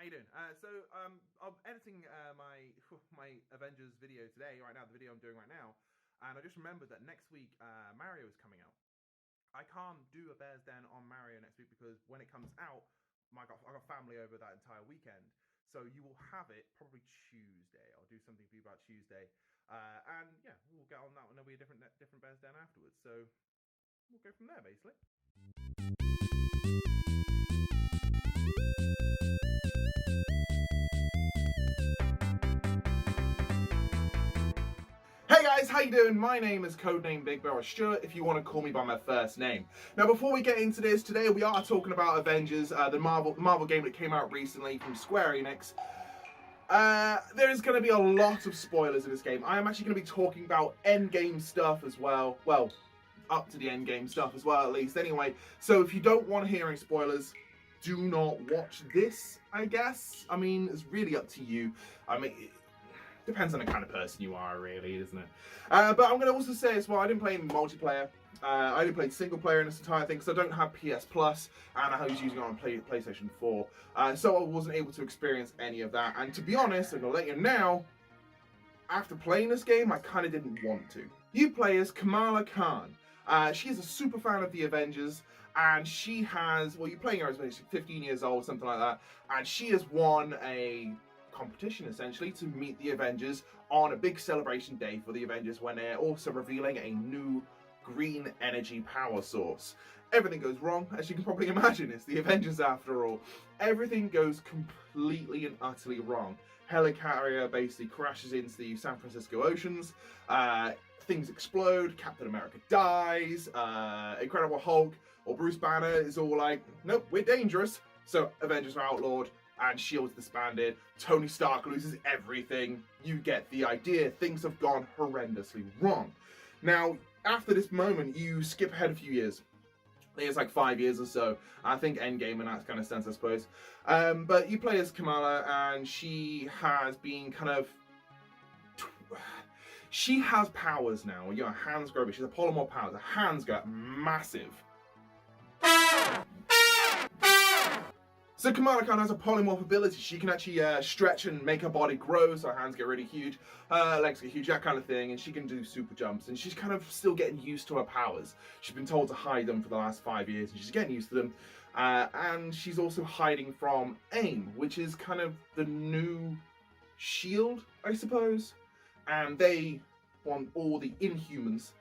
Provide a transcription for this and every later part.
you doing? I'm editing my Avengers video today, right now, the video I'm doing right now, and I just remembered that next week Mario is coming out. I can't do a Bears Den on Mario next week because when it comes out, I got family over that entire weekend. So you will have it probably Tuesday. I'll do something for you about Tuesday, and yeah, we'll get on that one. There'll be a different Bears Den afterwards. So we'll go from there, basically. Hey guys, how you doing? My name is CODENAMEBIGBEAR, or Squre, if you want to call me by my first name. Now, before we get into this, today we are talking about Avengers, the Marvel game that came out recently from Squre-Enix. There is going to be a lot of spoilers in this game. I am actually going to be talking about endgame stuff as well. Well, up to the endgame stuff as well, at least. Anyway, so if you don't want to hear any spoilers, do not watch this, I guess. I mean, it's really up to you. I mean, depends on the kind of person you are, really, doesn't it? But I'm going to also say as well, I didn't play any multiplayer. I only played single player in this entire thing because I don't have PS Plus, and I was using it on PlayStation 4. So I wasn't able to experience any of that. And to be honest, I'm going to let you know, after playing this game, I kind of didn't want to. You play as Kamala Khan. She is a super fan of the Avengers, and she has, well, you're playing her as 15 years old, something like that, and she has won a competition essentially to meet the Avengers on a big celebration day for the Avengers when they're also revealing a new green energy power source. Everything goes wrong, as you can probably imagine. It's the Avengers after all. Everything goes completely and utterly wrong. Helicarrier basically crashes into the San Francisco oceans. Things explode. Captain America dies. Incredible Hulk or Bruce Banner is all like, nope, we're dangerous. So Avengers are outlawed and S.H.I.E.L.D.'s disbanded. Tony Stark loses everything. You get the idea. Things have gone horrendously wrong. Now, after this moment, you skip ahead a few years. I think it's like 5 years or so. I think Endgame in that kind of sense, I suppose. But you play as Kamala, and she has been kind of... She has powers now. You know, her hands grow, but she's a polymorph power. Her hands go massive. So Kamala Khan has a polymorph ability. She can actually stretch and make her body grow, so her hands get really huge, legs get huge, that kind of thing, and she can do super jumps. And she's kind of still getting used to her powers. She's been told to hide them for the last 5 years, and she's getting used to them. And she's also hiding from AIM, which is kind of the new S.H.I.E.L.D., I suppose. And they want all the Inhumans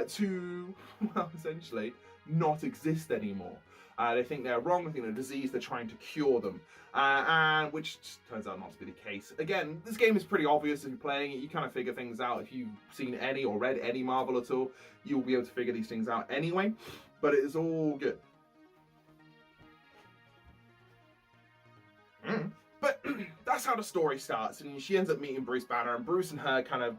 to, well, essentially not exist anymore. They think they're wrong, they think they're diseased, they're trying to cure them. And which turns out not to be the case. Again, this game is pretty obvious if you're playing it. You kind of figure things out. If you've seen any or read any Marvel at all, you'll be able to figure these things out anyway. But it is all good. But that's how the story starts, and she ends up meeting Bruce Banner, and Bruce and her kind of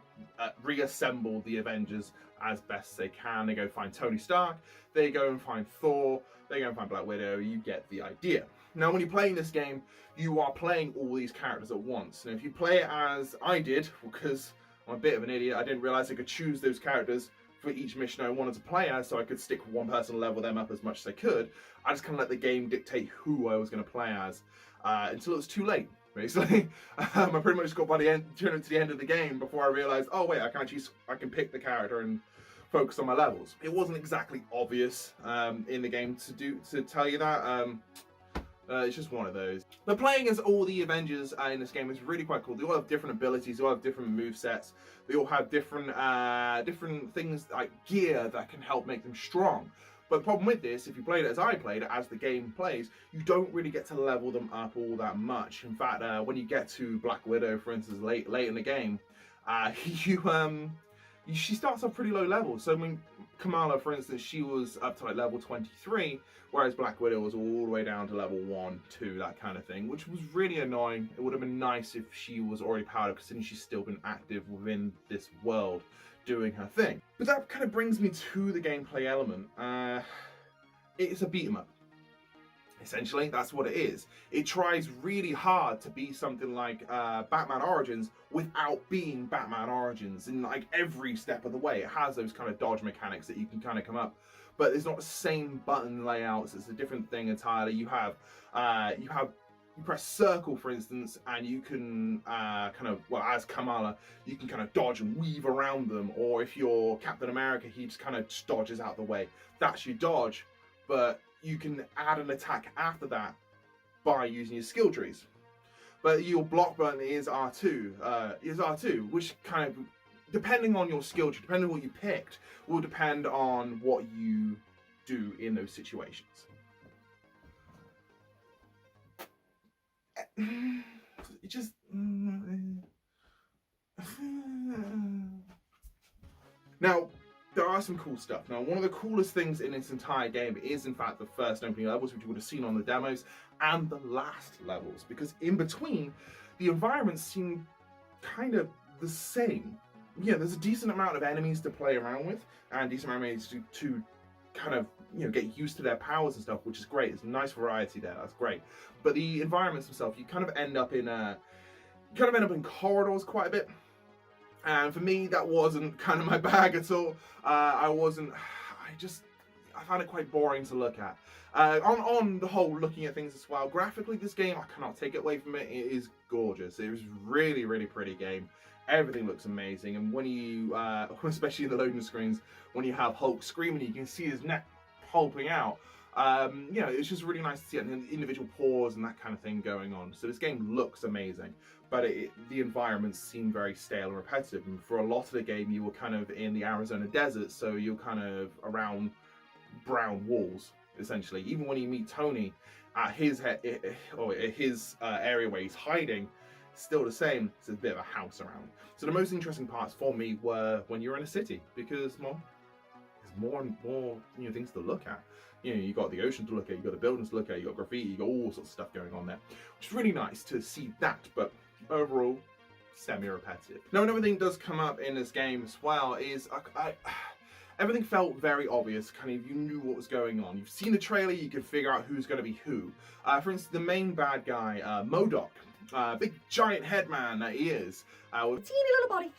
reassemble the Avengers as best they can. They go find Tony Stark, they go and find Thor, they go and find Black Widow. You get the idea. Now, when you're playing this game, you are playing all these characters at once. And if you play it as I did, because I'm a bit of an idiot, I didn't realize I could choose those characters for each mission I wanted to play as, so I could stick with one person and level them up as much as I could. I just kind of let the game dictate who I was going to play as. Until it was too late, basically. I pretty much got to the end of the game before I realised, oh wait, I can pick the character and focus on my levels. It wasn't exactly obvious in the game to tell you that. It's just one of those. But playing as all the Avengers in this game is really quite cool. They all have different abilities, they all have different movesets, they all have different things like gear that can help make them strong. But the problem with this, if you played it as I played it, as the game plays, you don't really get to level them up all that much. In fact, when you get to Black Widow, for instance, late in the game, she starts off pretty low level. So I mean, Kamala, for instance, she was up to like level 23, whereas Black Widow was all the way down to level 1, 2, that kind of thing, which was really annoying. It would have been nice if she was already powered up, considering she's still been active within this world, doing her thing. But that kind of brings me to the gameplay element. It's a beat 'em up. Essentially, that's what it is. It tries really hard to be something like Batman Origins without being Batman Origins. In like every step of the way, it has those kind of dodge mechanics that you can kind of come up, but it's not the same button layouts. It's a different thing entirely. You have you press circle, for instance, and you can kind of, well, as Kamala, you can kind of dodge and weave around them. Or if you're Captain America, he just kind of dodges out the way. That's your dodge, but you can add an attack after that by using your skill trees. But your block button is R2, which kind of, depending on your skill tree, depending on what you picked, will depend on what you do in those situations. It just now there are some cool stuff. Now, one of the coolest things in this entire game is in fact the first opening levels, which you would have seen on the demos, and the last levels, because in between the environments seem kind of the same. Yeah, there's a decent amount of enemies to play around with, and decent amount of enemies to kind of, you know, get used to their powers and stuff, which is great. There's a nice variety there. That's great. But the environments themselves, you kind of end up in corridors quite a bit. And for me, that wasn't kind of my bag at all. I found it quite boring to look at. On the whole, looking at things as well, graphically, this game, I cannot take it away from it. It is gorgeous. It was really, really pretty game. Everything looks amazing, and when you, especially in the loading screens, when you have Hulk screaming, you can see his neck pulping out. You know, it's just really nice to see it, and individual pores and that kind of thing going on. So this game looks amazing, but the environments seem very stale and repetitive. And for a lot of the game, you were kind of in the Arizona desert, so you're kind of around brown walls, essentially. Even when you meet Tony at his area where he's hiding, still the same. It's a bit of a house around. So the most interesting parts for me were when you're in a city, because, well, there's more and more, you know, things to look at. You know, you got the ocean to look at, you got the buildings to look at, you got graffiti, you got all sorts of stuff going on there, which is really nice to see that. But overall, semi-repetitive. Now, another thing does come up in this game as well is everything felt very obvious. Kind of, you knew what was going on. You've seen the trailer, you can figure out who's going to be who. For instance, the main bad guy, MODOK. Big giant head man that he is, with teeny little body.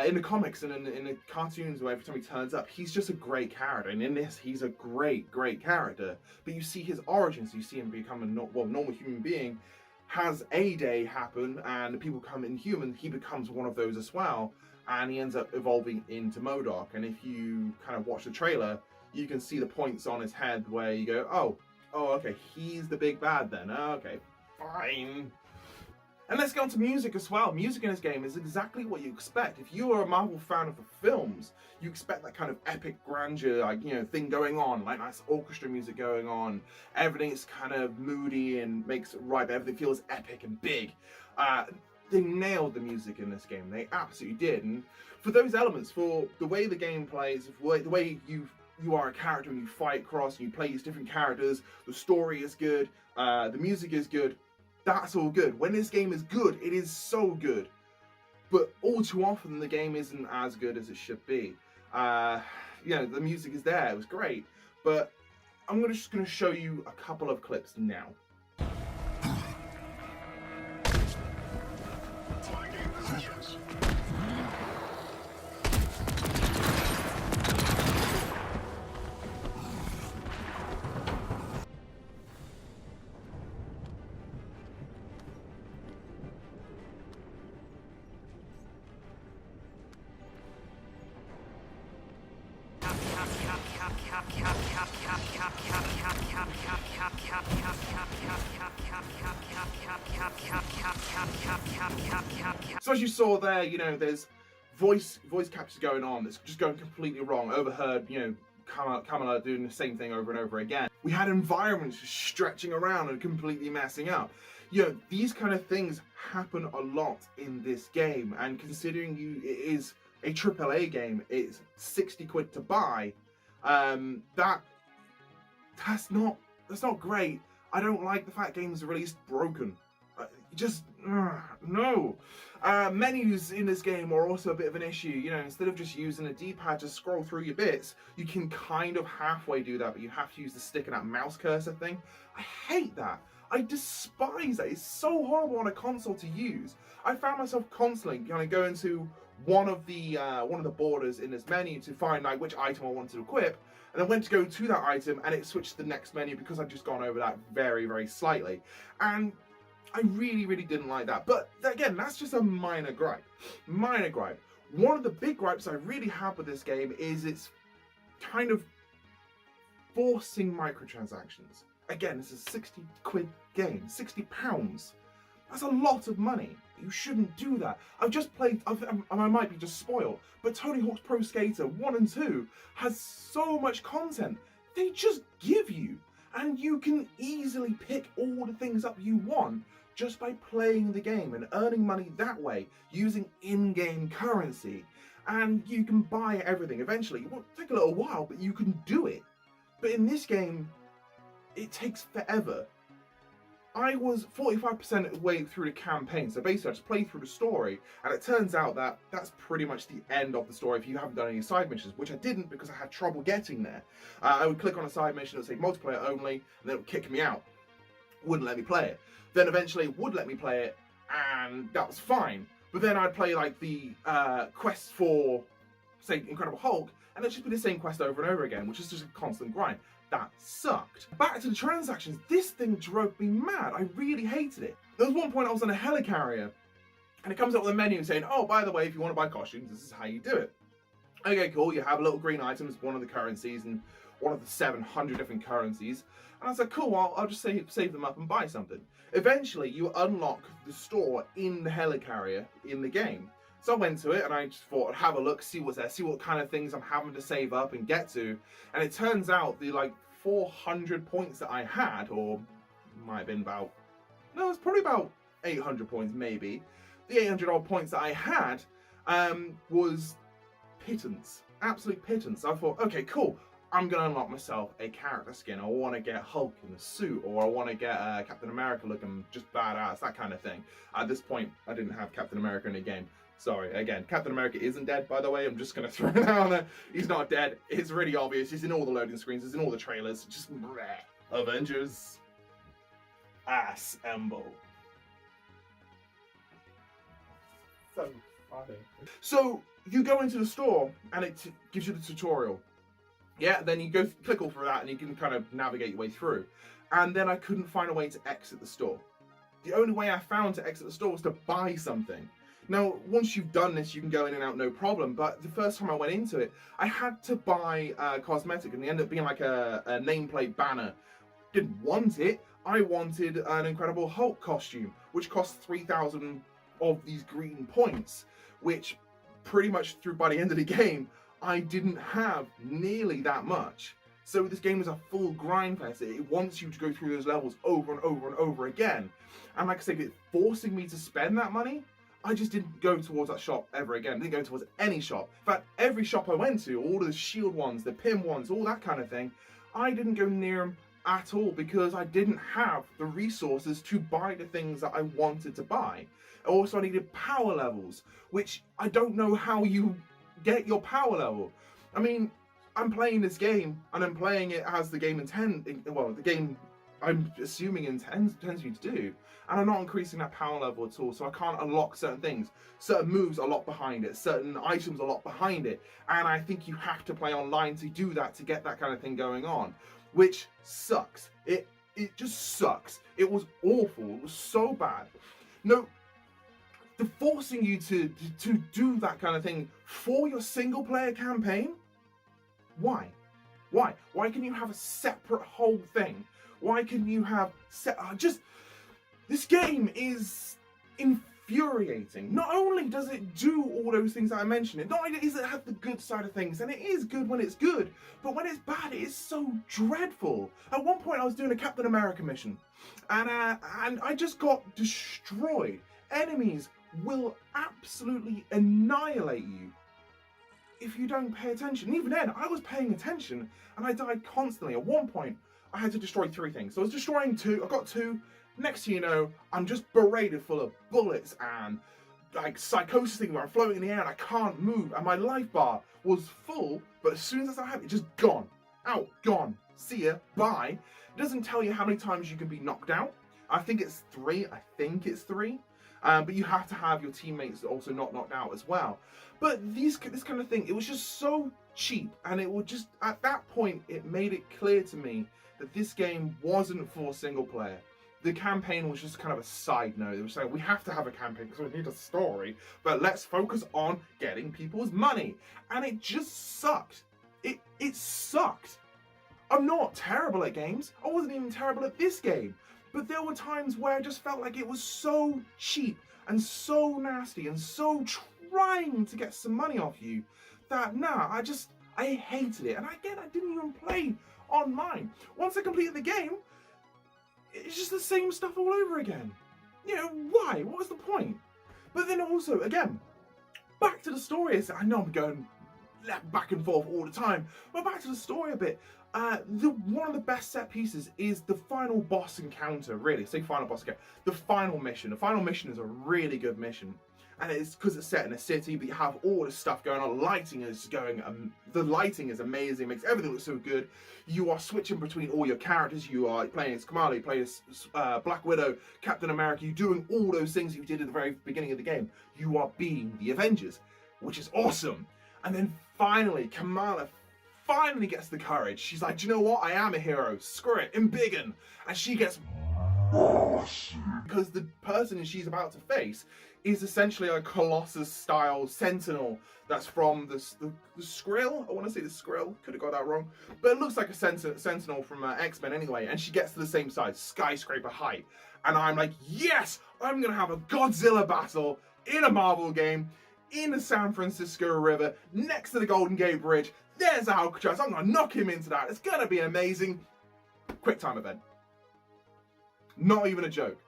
In the comics and in the cartoons, where every time he turns up, he's just a great character, and in this, he's a great character. But you see his origins, you see him become a normal human being, has a day happen, and the people become inhuman. He becomes one of those as well, and he ends up evolving into MODOK. And if you kind of watch the trailer, you can see the points on his head where you go, oh, okay, he's the big bad then. Okay, fine. And let's get on to music as well. Music in this game is exactly what you expect. If you are a Marvel fan of the films, you expect that kind of epic grandeur, like, you know, thing going on, like nice orchestra music going on. Everything is kind of moody and makes it right, but everything feels epic and big. They nailed the music in this game. They absolutely did. And for those elements, for the way the game plays, the way you are a character and you fight across and you play these different characters, the story is good, the music is good. That's all good. When this game is good, it is so good. But all too often, the game isn't as good as it should be. You know, the music is there. It was great. But I'm just going to show you a couple of clips now. So as you saw there, you know, there's voice capture going on that's just going completely wrong. Overheard, you know, Kamala doing the same thing over and over again. We had environments just stretching around and completely messing up. You know, these kind of things happen a lot in this game, and considering it is a AAA game, it's 60 quid to buy. That's not great. I don't like the fact games are released broken. No. Menus in this game are also a bit of an issue. You know, instead of just using a D-pad to scroll through your bits, you can kind of halfway do that, but you have to use the stick and that mouse cursor thing. I hate that. I despise that. It's so horrible on a console to use. I found myself constantly kind of going to one of the borders in this menu to find like which item I wanted to equip, and then went to go to that item and it switched to the next menu because I'd just gone over that very, very slightly. And I really, really didn't like that. But again, that's just a minor gripe. Minor gripe. One of the big gripes I really have with this game is it's kind of forcing microtransactions. Again, it's a 60 quid game, £60. That's a lot of money. You shouldn't do that. I've just played, I might be just spoiled, but Tony Hawk's Pro Skater 1 and 2 has so much content. They just give you, and you can easily pick all the things up you want just by playing the game and earning money that way using in-game currency. And you can buy everything eventually. It will take a little while, but you can do it. But in this game, it takes forever. I was 45% of the way through the campaign, so basically I just played through the story, and it turns out that that's pretty much the end of the story if you haven't done any side missions, which I didn't because I had trouble getting there. I would click on a side mission, it would say multiplayer only, and then it would kick me out. Wouldn't let me play it. Then eventually it would let me play it, and that was fine. But then I'd play like the quests for, say, Incredible Hulk, and it'd just be the same quest over and over again, which is just a constant grind. That sucked. Back to the transactions, this thing drove me mad. I really hated it. There was one point I was on a helicarrier, and it comes up with a menu saying, oh, by the way, if you want to buy costumes, this is how you do it. Okay, cool, you have little green items, one of the currencies, and one of the 700 different currencies. And I was like, cool, well, I'll just save them up and buy something. Eventually, you unlock the store in the helicarrier in the game. So I went to it and I just thought I'd have a look, see what's there, see what kind of things I'm having to save up and get to. And it turns out the like 400 points that I had, or might have been about, no, it's probably about 800 points maybe. The 800 odd points that I had was pittance, absolute pittance. I thought, okay, cool. I'm going to unlock myself a character skin. I want to get Hulk in a suit, or I want to get Captain America looking just badass, that kind of thing. At this point, I didn't have Captain America in the game. Sorry, again, Captain America isn't dead, by the way. I'm just going to throw it out there. He's not dead. It's really obvious. He's in all the loading screens. He's in all the trailers. Just bleh. Avengers. Assemble. So funny. So, you go into the store, and it gives you the tutorial. Yeah, then you go click all through that, and you can kind of navigate your way through. And then I couldn't find a way to exit the store. The only way I found to exit the store was to buy something. Now, once you've done this, you can go in and out no problem, but the first time I went into it, I had to buy cosmetic, and it ended up being like a nameplate banner. Didn't want it. I wanted an Incredible Hulk costume, which cost 3,000 of these green points, which pretty much by the end of the game, I didn't have nearly that much. So this game is a full grind fest. It wants you to go through those levels over and over and over again. And like I said, it's forcing me to spend that money. I just didn't go towards that shop ever again. I didn't go towards any shop. In fact, every shop I went to, all the shield ones, the pin ones, all that kind of thing, I didn't go near them at all because I didn't have the resources to buy the things that I wanted to buy. Also, I needed power levels, which I don't know how you get your power level. I mean, I'm playing this game, and I'm playing it as the game the game I'm assuming intends me to do, and I'm not increasing that power level at all, so I can't unlock certain things. Certain moves are a lot behind it, certain items are a lot behind it, and I think you have to play online to do that, to get that kind of thing going on, which sucks. It just sucks. It was awful. It was so bad. No, the forcing you to do that kind of thing for your single player campaign? Why? Why? Why can you have a separate whole thing? Why can you have this game is infuriating. Not only does it do all those things that I mentioned, not only does it have the good side of things, and it is good when it's good, but when it's bad, it is so dreadful. At one point, I was doing a Captain America mission, and I just got destroyed. Enemies will absolutely annihilate you if you don't pay attention. Even then, I was paying attention, and I died constantly. At one point, I had to destroy 3 things. So I was destroying 2, I got 2, next thing you know, I'm just berated full of bullets and like psychosis thing where I'm floating in the air and I can't move, and my life bar was full, but as soon as I have it, just gone. Out, gone. See ya, bye. It doesn't tell you how many times you can be knocked out. I think it's 3, but you have to have your teammates also not knocked out as well. But this kind of thing, it was just so cheap, and it would just, at that point, it made it clear to me that this game wasn't for single player. the campaign was just kind of a side note. They were saying, we have to have a campaign because we need a story, but let's focus on getting people's money. And it just sucked. It sucked. I'm not terrible at games. I wasn't even terrible at this game. But there were times where I just felt like it was so cheap and so nasty and so trying to get some money off you that, nah, I hated it. And again, I didn't even play online. Once I completed the game, it's just the same stuff all over again. You know, why? What was the point? But then also, again, back to the story. I know I'm going back and forth all the time, but back to the story a bit. One of the best set pieces is the final boss encounter, really. Say final boss encounter. The final mission. The final mission is a really good mission. And it's because it's set in a city, but you have all this stuff going on. Lighting is the lighting is amazing, makes everything look so good. You are switching between all your characters. You are playing as Kamala, you play as Black Widow, Captain America. You're doing all those things you did at the very beginning of the game. You are being the Avengers, which is awesome. And then finally, Kamala finally gets the courage. She's like, do you know what? I am a hero. Screw it, embiggen. And she gets because the person she's about to face is essentially a Colossus-style Sentinel that's from the Skrill. I want to say the Skrill. Could have got that wrong. But it looks like a Sentinel from X-Men anyway. And she gets to the same size, skyscraper height. And I'm like, yes! I'm going to have a Godzilla battle in a Marvel game in the San Francisco River next to the Golden Gate Bridge. There's Alcatraz. I'm going to knock him into that. It's going to be amazing. Quick time event. Not even a joke.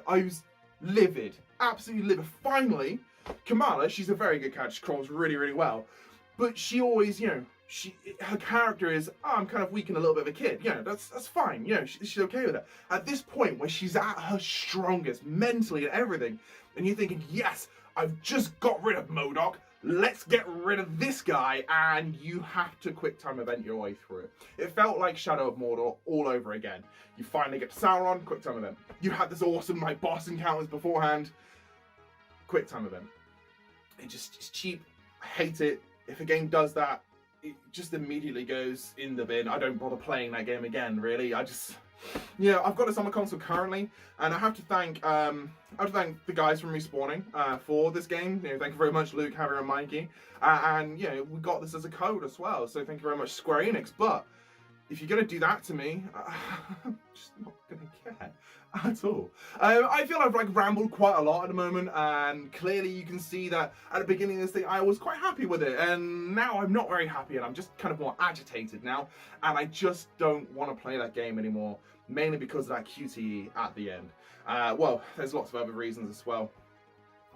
I was livid. Absolutely livid. Finally, Kamala, she's a very good character. She crawls really, really well. But she always, you know, her character is, oh, I'm kind of weak and a little bit of a kid. You know, that's fine. You know, she's okay with that. At this point where she's at her strongest, mentally and everything, and you're thinking, yes, I've just got rid of MODOK. Let's get rid of this guy, and you have to quick time event your way through it. It felt like Shadow of Mordor all over again. You finally get to Sauron, quick time event. You had this awesome like boss encounters beforehand, quick time event. It's cheap. I hate it. If a game does that, it just immediately goes in the bin. I don't bother playing that game again, really. You know, I've got this on my console currently, and I have to thank the guys from Respawning for this game. You know, thank you very much, Luke, Harry, and Mikey. And you know, we got this as a code as well. So thank you very much, Squre-Enix. But if you're gonna do that to me, I'm just not gonna care at all. I feel I've like rambled quite a lot at the moment, and clearly you can see that at the beginning of this thing I was quite happy with it, and now I'm not very happy, and I'm just kind of more agitated now, and I just don't want to play that game anymore, mainly because of that QTE at the end. Well, there's lots of other reasons as well,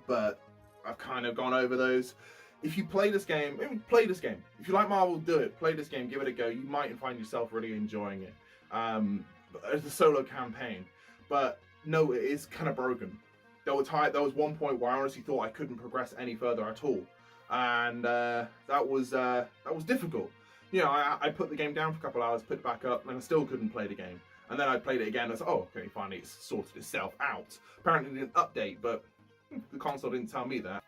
but I've kind of gone over those. If you play this game, play this game. If you like Marvel, do it. Play this game, give it a go. You might find yourself really enjoying it. As a solo campaign. But no, it is kind of broken. There was one point where I honestly thought I couldn't progress any further at all. And that was difficult. You know, I put the game down for a couple hours, put it back up, and I still couldn't play the game. And then I played it again and I was like, oh, okay, finally it's sorted itself out. Apparently it didn't update, but the console didn't tell me that.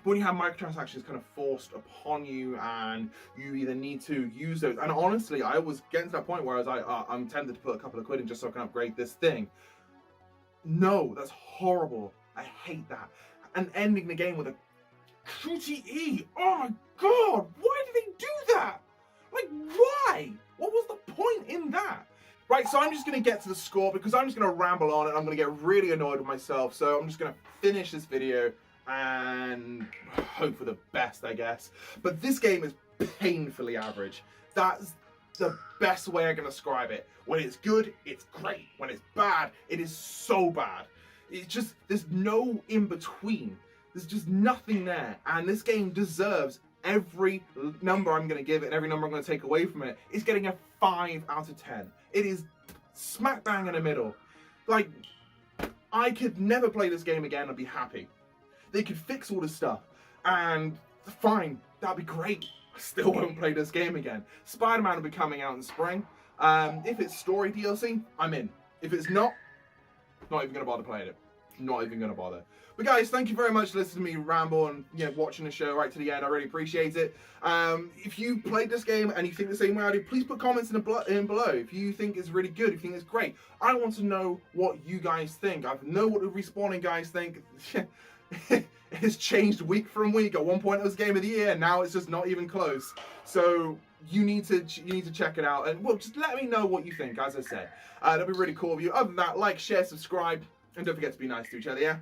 But when you have microtransactions kind of forced upon you and you either need to use those, and honestly, I was getting to that point where I was like, I'm tempted to put a couple of quid in just so I can upgrade this thing. No, that's horrible. I hate that. And ending the game with a QTE. Oh my god, why did they do that? Like, why? What was the point in that? Right, so I'm just going to get to the score because I'm just going to ramble on and I'm going to get really annoyed with myself. So I'm just going to finish this video and hope for the best, I guess. But this game is painfully average. That's the best way I can describe it. When it's good, it's great. When it's bad, it is so bad. It's just, there's no in between. There's just nothing there. And this game deserves every number I'm going to give it and every number I'm going to take away from it. It's getting a 5 out of 10. It is smack bang in the middle. Like, I could never play this game again and be happy. They could fix all this stuff and fine, that'd be great. I still won't play this game again. Spider-Man will be coming out in spring. If it's story DLC, I'm in. If it's not even going to bother playing it. Not even going to bother. But guys, thank you very much for listening to me ramble and watching the show right to the end. I really appreciate it. If you played this game and you think the same way I do, please put comments in below. If you think it's really good, if you think it's great, I want to know what you guys think. I know what the respawning guys think. It's changed week from week. At one point it was game of the year, and now it's just not even close. So you need to check it out, and well, just let me know what you think. As I said, that'd be really cool of you. Other than that, like, share, subscribe, and don't forget to be nice to each other. Yeah.